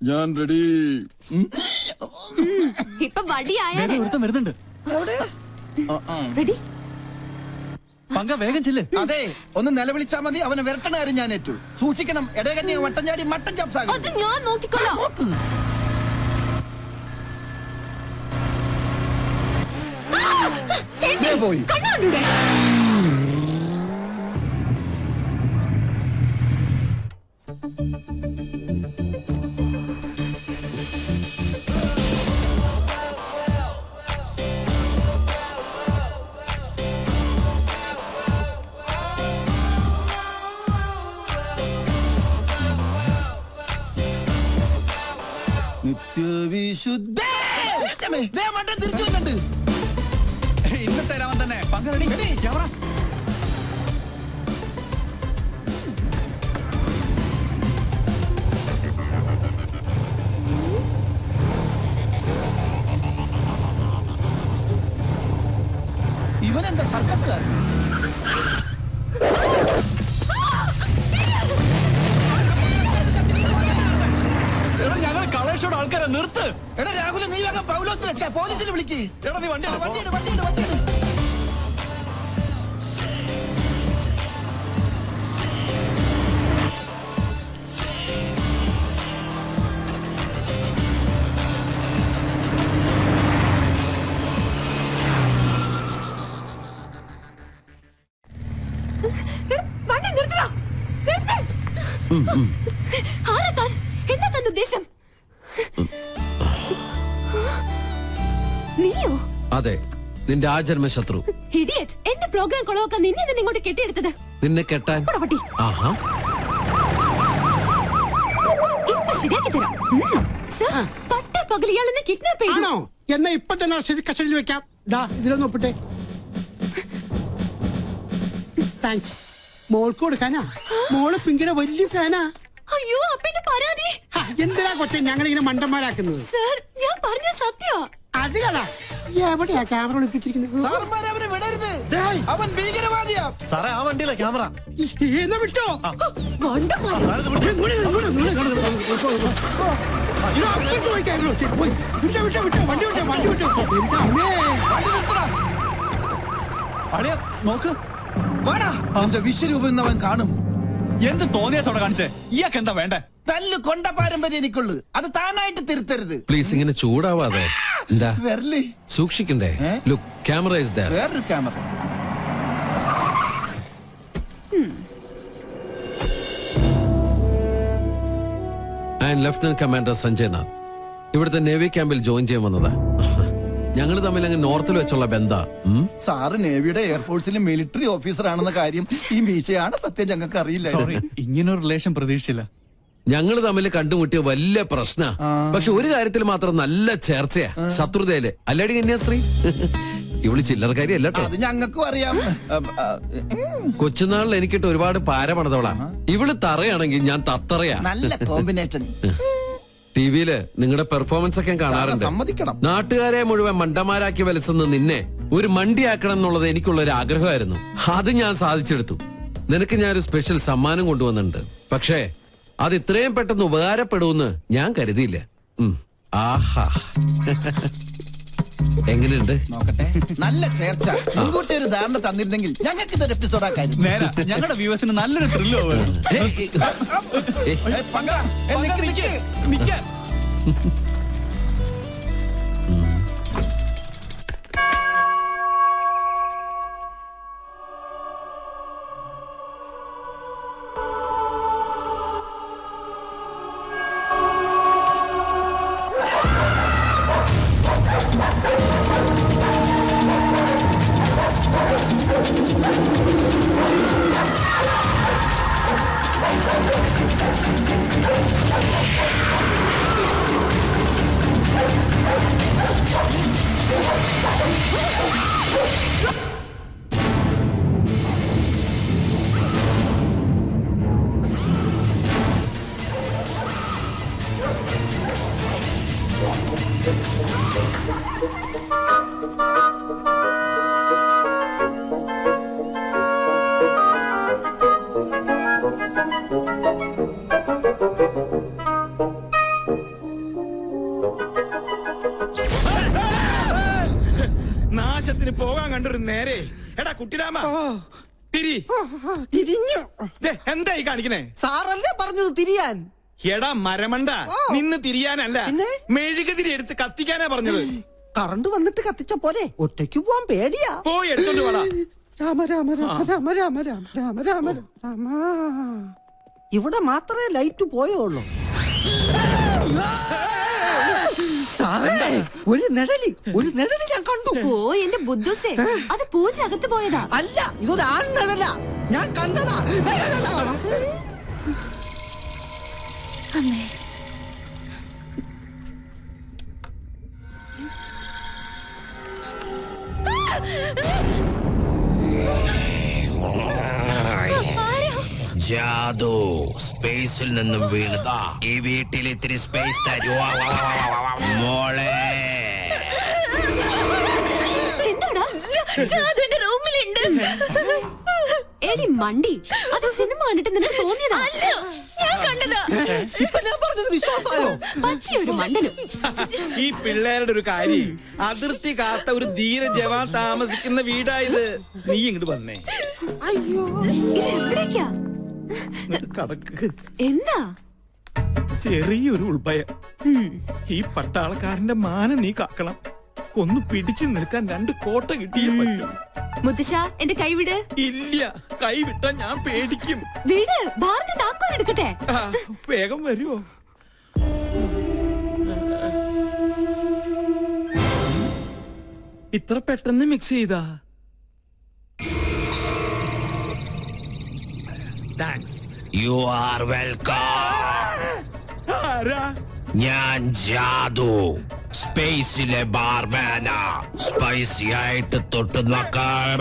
ഞാൻ റെഡി. ഇപ്പൊ വടിയായാലേ വരുന്നുണ്ട്. റെഡി. പങ്ക വേഗം ചെല്ല്. അതെ, ഒന്ന് നിലവിളിച്ചാ മതി. അവനെ വിരട്ടണ കാര്യം ഞാൻ ഏറ്റു. സൂക്ഷിക്കണം. ഇടകന്യ വട്ടം ചാടി മട്ടൻ ചാപ്സാകും. അത് ഞാൻ നോക്കിക്കൊള്ളാം. പോയി കണ്ണാണ്ടൂടെ. നിത്യവിശുദ്ധ മട്ടൻ തിരിച്ചു വന്നിട്ടുണ്ട്. ഇന്നത്തെ രാമൻ തന്നെ. പങ്ക റെഡി. ക്യാമറ. ഇവനെന്താ സർക്കസുകാരൻ? ഞങ്ങൾ കളേഷോട് ആൾക്കാരെ നിർത്ത്. എടാ രാഹുൽ, നീ വേഗം പൗലോസിനെ പോലീസിനെ വിളിക്ക്. എടാ നീ വണ്ടി വണ്ടിയുണ്ട്. വണ്ടി നിർത്തടാ. നിർത്ത്. ആരാ താൻ? എന്താ തന്റെ ഉദ്ദേശം? നീയോ? അതെ, നിന്റെ ആജന്മ ശത്രു. ഇഡിയറ്റ്. എന്റെ പ്രോഗ്രാം കൊളവാക്കാൻ നിന്നെ തന്നെ ഇങ്ങോട്ട് കെട്ടിയെടുത്തത്. നിന്നെ കെട്ടാൻ? പട്ടി. ആഹാ, ഇപ്പൊ ശരിയാക്കി തരാം. സർ, പട്ട പകൽ ഇയാളെന്നെ കിഡ്നാപ്പ് ചെയ്തു. എന്നാ ഇപ്പൊ തന്നെ കസ്റ്റഡിയിൽ വെക്കാം. ഇതിലൊന്ന് ഒപ്പിട്ടെ. താങ്ക്സ്. മോൾക്ക് കൊടുക്കാനാ? മോള് പിങ്കിയുടെ വലിയ ഫാനാ. അയ്യോ, അപ്പന്റെ പരാതി. എന്തിനാ കൊച്ചെ ഞങ്ങളിങ്ങനെ മണ്ടന്മാരാക്കുന്നത്? സർ, ഞാൻ പറഞ്ഞ സത്യ. അത് കളാ. എവിടെയാ ക്യാമറ ഒളിപ്പിച്ചിരിക്കുന്നത്? അവനെ വിടരുത്. അവൻ ഭീകരവാദിയാ. സാറേ, ആ വണ്ടിയിലെ ക്യാമറ. എന്നാ വിട്ടോ. അടിയ നോക്ക്. വാടാ, അവന്റെ വിശ്വരൂപം ഇന്ന് അവൻ കാണും. എന്ത് തോന്നിയാത്തോടെ കാണിച്ചേ? ഇയാൾക്ക് എന്താ വേണ്ടേ? തല്ല് കൊണ്ട പാരമ്പര്യം എനിക്കുള്ളു. അത് താനായിട്ട് തിരുത്തരുത്. പ്ലീസ് ഇങ്ങനെ ചൂടാവാതെ. എന്താ വരല്ലേ? സൂക്ഷിക്കണ്ടേ? Look, camera is there. വേറൊരു camera. And lieutenant commander Sanjay Nath ഇവിടുത്തെ നേവി ക്യാമ്പിൽ ജോയിൻ ചെയ്യാൻ വന്നതാ. ഞങ്ങൾ തമ്മിൽ അങ്ങ് നോർത്തിൽ വെച്ചുള്ള ബന്ധാ. സാറ് നേവിയുടെ എയർഫോഴ്സിലെ മിലിറ്ററി ഓഫീസർ ആണെന്ന കാര്യം ഈ മീശയാണ് സത്യം ഞങ്ങൾക്ക് അറിയില്ല. സോറി, ഇങ്ങനൊരു റിലേഷൻ പ്രതീക്ഷിച്ചില്ല. ഞങ്ങൾ തമ്മിൽ കണ്ടുമുട്ടിയ വലിയ പ്രശ്ന. പക്ഷെ ഒരു കാര്യത്തിൽ മാത്രം നല്ല ചേർച്ചയാ, ശത്രുതയില്. അല്ലേടി കന്യാസ്ത്രീ? ഇവള് ചില്ലറക്കാരി അല്ലട്ടോ. അത് ഞങ്ങൾക്കും അറിയാം. കൊച്ചുനാളിൽ എനിക്കിട്ട് ഒരുപാട് പാര പണിതവളാ. ഇവള് തറയാണെങ്കിൽ ഞാൻ തത്തറയാ. നല്ല കോമ്പിനേഷൻ. ടിവിയില് നിങ്ങളുടെ പെർഫോമൻസ് ഒക്കെ കാണാറുണ്ട്. സമ്മതിക്കണം. നാട്ടുകാരെ മുഴുവൻ മണ്ടന്മാരാക്കി വലിച്ചെന്ന് നിന്നെ ഒരു മണ്ടിയാക്കണം എന്നുള്ളത് എനിക്കുള്ള ഒരു ആഗ്രഹമായിരുന്നു. അത് ഞാൻ സാധിച്ചെടുത്തു. നിനക്ക് ഞാനൊരു സ്പെഷ്യൽ സമ്മാനം കൊണ്ടുവന്നിട്ടുണ്ട്. പക്ഷേ അത് ഇത്രയും പെട്ടെന്ന് ഉപകാരപ്പെടുമെന്ന് ഞാൻ കരുതിയില്ല. ആഹാ, എങ്ങനെയുണ്ട്? നോക്കട്ടെ. നല്ല ചേർച്ച. മുൻകൂട്ടി ഒരു ധാരണ തന്നിരുന്നെങ്കിൽ ഞങ്ങൾക്ക് ഇതൊരു എപ്പിസോഡാക്കായിരുന്നു. നേരാ, ഞങ്ങളുടെ വ്യൂവേഴ്സിന് നല്ലൊരു ത്രില്ലോ. ആവശ്യത്തിന് പോകാൻ കണ്ടൊരു നേരെ. എടാ കുട്ടിരാമ, തിരിഞ്ഞു. എന്തായി കാണിക്കണേ? സാറല്ലേ പറഞ്ഞത് തിരിയാൻ? എടാ മരമണ്ട, നിന്ന് തിരിയാനല്ല, പിന്നെ? മെഴുകുതിരി എടുത്ത് കത്തിക്കാനാ പറഞ്ഞത്. കറണ്ട് വന്നിട്ട് കത്തിച്ച പോലെ ഒറ്റയ്ക്ക് പോവാൻ പേടിയാ. പോയി എടുത്തോണ്ട് പോടാ. രാമ രാമ രാമ രാമ രാമ രാമ രാമ രാമ രാമ. ഇവിടെ മാത്രമേ ലൈറ്റ് പോയുള്ളൂ. സാറേ, ഒരു നിഴലി ഞാൻ കണ്ടു. ഓ എന്റെ ബുദ്ധുസേ, അത് പൂജ അകത്ത് പോയതാ. അല്ല, ഇതൊരു ആൺ നിഴല. ഞാൻ കണ്ടതാ. അമ്മേ, ജാദു സ്പേസിൽ നിന്നും വീണതാ. ഈ വീട്ടിൽ ഇത്തിരി സ്പേസ് തരുവാ മോളെ. എന്താടാ? ജാദു എന്റെ റൂമിലുണ്ട്. എടി മണ്ടി, അത് സിനിമ കണ്ടിട്ട് നിനക്ക് തോന്നിയതാ? അല്ല, ഞാൻ കണ്ടതാ. ഇപ്പൊ ഞാൻ പറഞ്ഞത് വിശ്വാസമായോ? പറ്റിയൊരു മണ്ടനും. ഈ പിള്ളേരുടെ ഒരു കാര്യം, അതിർത്തി കാത്ത ഒരു ധീര ജവാൻ താമസിക്കുന്ന വീടായത്. നീ ഇങ്ങോട്ട് വന്നേ. അയ്യോ, ഇത് എവിടേക്കാ? കടക്ക്. എന്താ? ചെറിയൊരു ഉൾഭയം. ഈ പട്ടാളക്കാരന്റെ മാനം നീ കാക്കണം. ഒന്ന് പിടിച്ചു നിൽക്കാൻ 2 കോട്ട കിട്ടിയേ പറ്റും. മുത്തശ്ശ, എന്റെ കൈവിട്. ഇല്ല, കൈവിട്ട ഞാൻ പേടിക്കും. വീട് ബാറിന്റെ താക്കോൽ എടുക്കട്ടെ. വേഗം വരുമോ? ഇത്ര പെട്ടെന്ന് മിക്സ് ചെയ്താ? താങ്ക്സ്. You are welcome. ആരാ? ഞാൻ ജാദു, സ്പേസിലെ ബാർമാന. സ്പൈസി ആയിട്ട് തൊട്ട് നോക്കാൻ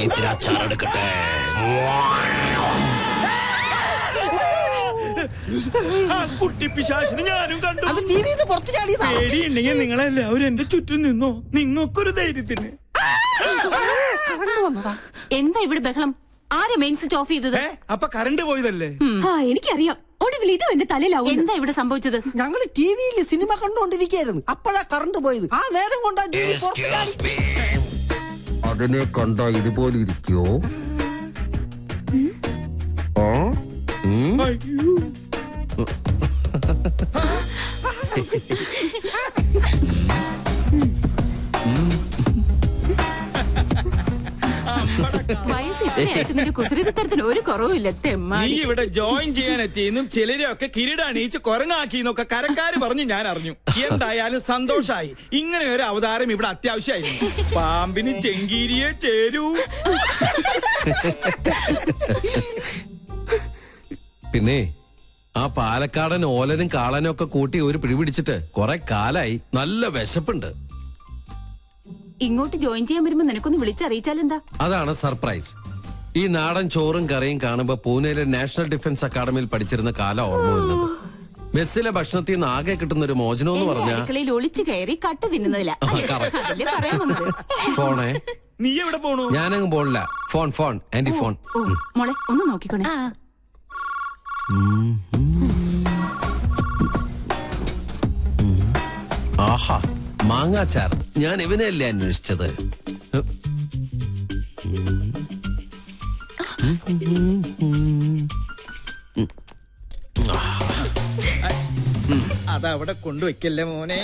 ഇത്തിരി അച്ചാറെടുക്കട്ടെ. ആ കുട്ടി പിശാചിനെ ഞാനും കണ്ടു. അത് ടിവിന്ന് പുറത്ത് ചാടിയതാ. പേടിയുണ്ടെങ്കിൽ നിങ്ങളെല്ലാവരും എന്റെ ചുറ്റും നിന്നോ. നിങ്ങൾക്കൊരു ധൈര്യത്തിന്. എന്താ ഇവിടെ ബഹളം? ആരെ മെയിൻ സ്വിച്ച് ഓഫ് ചെയ്തത്? അപ്പൊ കറണ്ട് പോയതല്ലേ? എനിക്കറിയാം. ഒടുവിൽ ഇത് എന്റെ തലയിലാവും. എന്താ ഇവിടെ സംഭവിച്ചത്? ഞങ്ങള് ടിവിയിൽ സിനിമ കണ്ടുകൊണ്ടിരിക്കുകയായിരുന്നു. അപ്പോഴാ കറണ്ട് പോയത്. ആ നേരം കൊണ്ടാ ടിവി പുറത്ത് ചാടി. അതിനെ കണ്ട ഇതുപോലെ ഇരിക്കോ? അയ്യോ, വയസ്സ് ഇത്രയായിട്ട് നിന്റെ കുസൃതിത്തരത്തിന് ഒരു കുറവുമില്ല. നീ ഇവിടെ ജോയിൻ ചെയ്യാൻ എത്തിയെന്നും ചിലരെയൊക്കെ കിരീടണിയിച്ച് കൊരങ്ങാക്കിന്നൊക്കെ കരക്കാര് പറഞ്ഞ് ഞാൻ അറിഞ്ഞു. എന്തായാലും സന്തോഷായി. ഇങ്ങനെ ഒരു അവതാരം ഇവിടെ അത്യാവശ്യമായിരുന്നു. പാമ്പിന് ചെങ്കീരിയെ ചേരൂ. പിന്നെ ആ പാലക്കാടൻ ഓലനും കാളനും ഒക്കെ കൂട്ടി ഒരു പിടിപിടിച്ചിട്ട് കുറെ കാലായി. നല്ല വിശപ്പുണ്ട്. ഇങ്ങോട്ട് ജോയിൻ ചെയ്യാൻ വരുമ്പോ നിനക്കൊന്ന് വിളിച്ചറിയിച്ചാലെന്താ? അതാണ് സർപ്രൈസ്. ഈ നാടൻ ചോറും കറിയും കാണുമ്പോ പൂനെയിലെ നാഷണൽ ഡിഫൻസ് അക്കാദമിയിൽ പഠിച്ചിരുന്ന കാലം ഓർമ്മ വരുന്നത്. മെസ്സിലെ ഭക്ഷണത്തിൽ നിന്ന് ആകെ കിട്ടുന്ന ഒരു മോചനം എന്ന് പറഞ്ഞാൽ അടുക്കളയിൽ ഒളിച്ചു കയറി കട്ട് തിന്നുന്നതില്ല. ഫോണേ. നീ എവിടെ പോണു? ഞാനങ്ങ് പോണില്ല. Phone aunty phone. മോളെ ഒന്ന് നോക്കിക്കോണേ. ആഹാ, മാങ്ങാച്ചാർ. ഞാൻ ഇവനെയല്ലേ അന്വേഷിച്ചത്. അതവിടെ കൊണ്ടുവയ്ക്കല്ലേ മോനെ.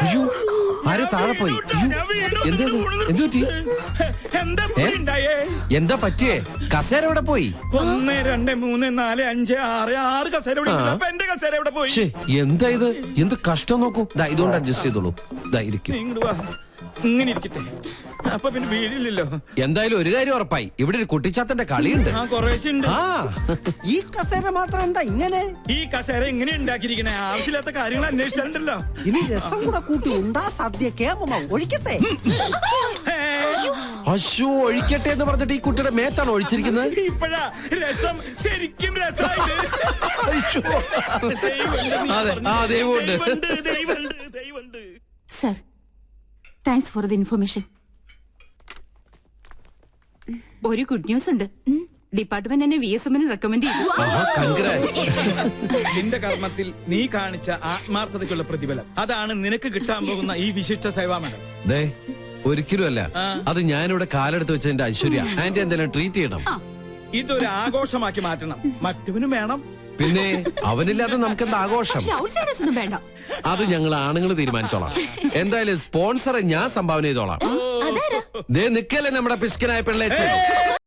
അയ്യോ, ആരോ താഴെ പോയി. എന്താ പറ്റിയേ? കസേര എവിടെ പോയി? 1 2 3 4 5 6 6 കസേര ഇവിടെ ഉണ്ട്. അപ്പൊ എന്റെ കസേര എവിടെ പോയി? എന്താ ഇത്? എന്ത് കഷ്ടം നോക്കൂ. ഇതുകൊണ്ട് അഡ്ജസ്റ്റ് ചെയ്തോളൂ. ഇരിക്കും. ഇങ്ങനെ ഇരിക്കട്ടെ. അപ്പൊ പിന്നെ വീടില്ലല്ലോ. എന്തായാലും ഒരു കാര്യം ഉറപ്പായി, ഇവിടെ ഒരു കുട്ടിച്ചാത്തന്റെ കളിയുണ്ട്. ഈ കസേര മാത്രം എന്താ ഇങ്ങനെ? ഈ കസേര എങ്ങനെ ഉണ്ടാക്കിയിരിക്കണേ? ആവശ്യമില്ലാത്ത കാര്യങ്ങൾ അന്വേഷിച്ചിട്ടുണ്ടല്ലോ. ഇനി രസം കൂടെ കൂട്ടി ഉണ്ടാ സദ്യ കേമ ഒഴിക്കട്ടെ. അശോ, ഒഴിക്കട്ടെ എന്ന് പറഞ്ഞിട്ട് ഈ കുട്ടിയുടെ മേത്താണ് ഒഴിച്ചിരിക്കുന്നത്. ഇപ്പഴാ രസം ശരിക്കും രസമായിട്ട്. Sir, thanks for the information. ഒരു ഗുഡ് ന്യൂസ് ഉണ്ട്. ഡിപ്പാർട്ട്മെന്റ് എന്നെ VSM റെക്കമെൻഡ് ചെയ്തു. കൺഗ്രാറ്റ്സ്. നിന്റെ കർമ്മത്തിൽ നീ കാണിച്ച ആത്മാർത്ഥതയ്ക്കുള്ള പ്രതിഫലം അതാണ് നിനക്ക് കിട്ടാൻ പോകുന്ന ഈ വിശിഷ്ട സേവാമേള. ദേ ഒരിക്കലും അല്ല, അത് ഞാനിവിടെ കാലെടുത്ത് വെച്ചതിന്റെ ഐശ്വര്യ. ആന്റി എന്തെങ്കിലും ട്രീറ്റ് ചെയ്യണം. ഇതൊരു ആഘോഷമാക്കി മാറ്റണം. മറ്റവനും വേണം. പിന്നെ അവനില്ലാതെ നമുക്കെന്താ ആഘോഷം? ഔട്ട്സൈഡേഴ്സ് ഒന്നും വേണ്ട. അത് ഞങ്ങൾ ആണുങ്ങൾ തീരുമാനിച്ചോളാം. എന്തായാലും സ്പോൺസറെ ഞാൻ സംഭാവന ചെയ്തോളാം. അതാരാ? ദേ നിക്കല്ലേ നമ്മുടെ പിസ്കനായ പിള്ളേച്ചൻ.